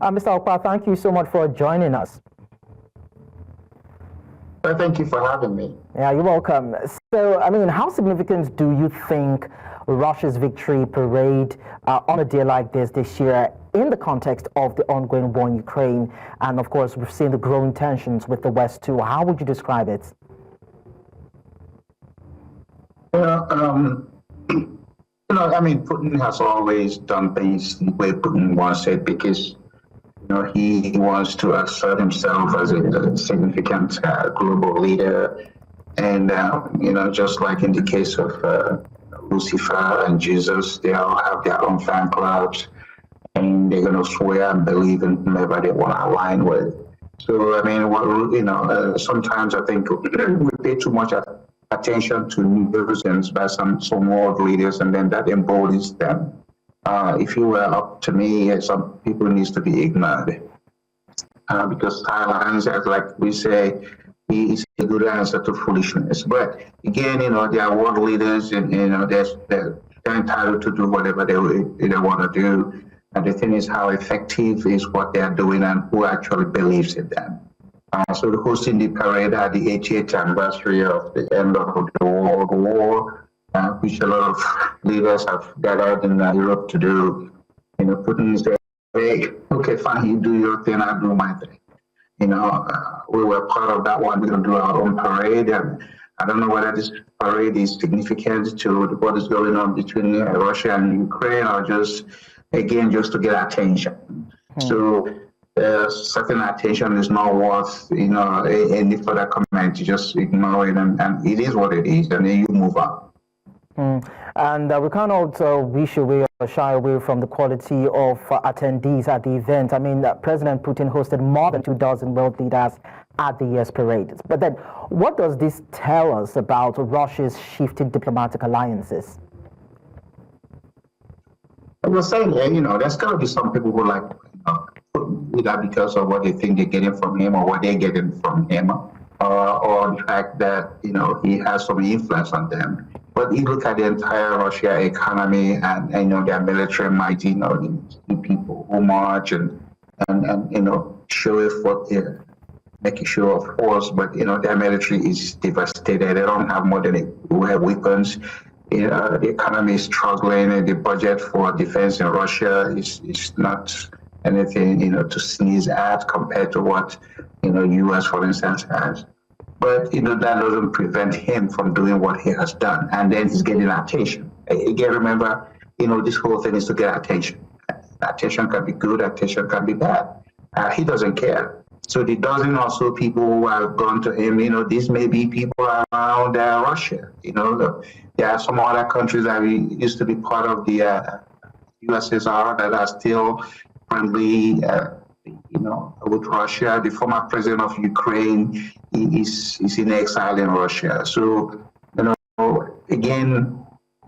Mr. Okpa, thank you so much for joining us. Thank you for having me. Yeah, you're welcome. So, I mean, how significant do you think Russia's victory parade on a day like this year in the context of the ongoing war in Ukraine? And of course, we've seen the growing tensions with the West too. How would you describe it? Well, I mean, Putin has always done things the way Putin wants it because he wants to assert himself as a significant global leader. And, just like in the case of Lucifer and Jesus, they all have their own fan clubs, and they're going to swear and believe in whomever they want to align with. So, I mean, sometimes I think we pay too much attention to news by some world leaders, and then that embodies them. If you were up to me, some people needs to be ignored because silence, as like we say, is a good answer to foolishness. But again, they are world leaders, and they're entitled to do whatever they want to do. And the thing is, how effective is what they're doing, and who actually believes in them. So the hosting the parade at the 80th anniversary of the end of the World War, which a lot of leaders have gathered in Europe to do. Putin said, hey, okay, fine, you do your thing, I'll do my thing. We were part of that one. We're going to do our own parade. And I don't know whether this parade is significant to what is going on between Russia and Ukraine, or just to get attention. So certain attention is not worth, any further comment. You just ignore it, and it is what it is, and then you move on. And we cannot wish away or shy away from the quality of attendees at the event. I mean, President Putin hosted more than 24 world leaders at the year's parade. But then, what does this tell us about Russia's shifting diplomatic alliances? I was saying, there's going to be some people who like that because of what they think they're getting from him or what they're getting from him, or the fact that he has some influence on them. But you look at the entire Russia economy and their military might, the people who march and show it what they're making show of force, but their military is devastated. They don't have modern weapons. The economy is struggling, and the budget for defense in Russia is not anything to sneeze at compared to what U.S. for instance has. But that doesn't prevent him from doing what he has done, and then he's getting attention. Again, remember, this whole thing is to get attention. Attention can be good, attention can be bad. He doesn't care. So the dozen or so people who have gone to him, these may be people around Russia. There are some other countries that used to be part of the USSR that are still friendly, with Russia. The former president of Ukraine is in exile in Russia. So, again,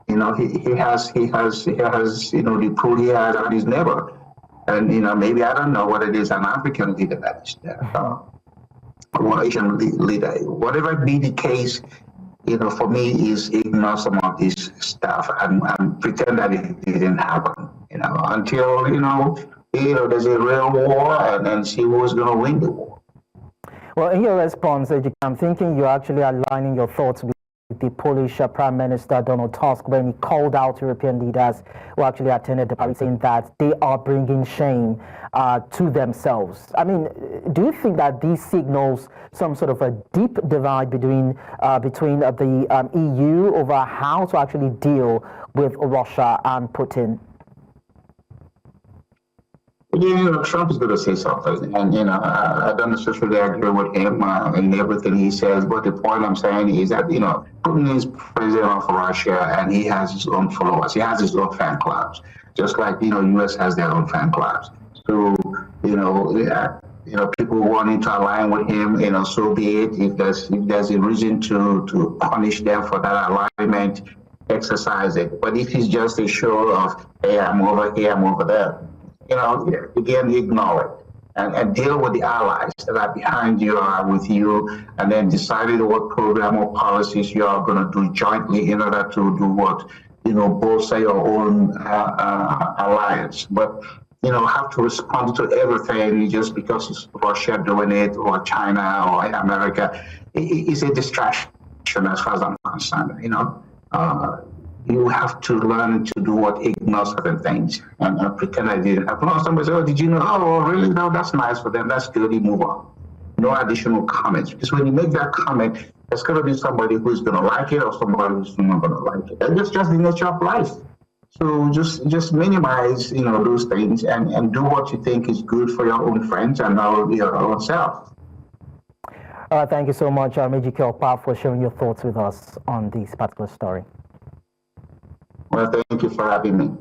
he has the pull he has on his neighbor. And, maybe, I don't know what it is, an African leader that is there, or Asian leader. Whatever be the case, for me, is ignore some of this stuff and pretend that it didn't happen, until, there's a real war, and then see who's going to win the war. Well, in your response, Ejike, I'm thinking you're actually aligning your thoughts with the Polish Prime Minister Donald Tusk when he called out European leaders who actually attended the party, saying that they are bringing shame to themselves. I mean, do you think that this signals some sort of a deep divide between the EU over how to actually deal with Russia and Putin? Trump is going to say something, and I don't necessarily agree with him in everything he says. But the point I'm saying is that Putin is president of Russia, and he has his own followers. He has his own fan clubs, just like U.S. has their own fan clubs. So people wanting to align with him, so be it. If there's a reason to punish them for that alignment, exercise it. But if it's just a show of, hey, I'm over here, I'm over there, again, ignore it and deal with the allies that are behind you or with you, and then decide what program or policies you are going to do jointly in order to do what, bolster your own alliance. But have to respond to everything just because it's Russia doing it or China or America. It's a distraction as far as I'm concerned. You have to learn to do what, ignore certain things and pretend I didn't happen. Somebody says, oh, did you know? Oh, really? No, that's nice for them. That's good. You move on. No additional comments. Because when you make that comment, there's going to be somebody who's going to like it or somebody who's not going to like it. And that's just the nature of life. So just minimize, those things and do what you think is good for your own friends and your own self. Thank you so much, Ejike Okpa, for sharing your thoughts with us on this particular story. Well, thank you for having me.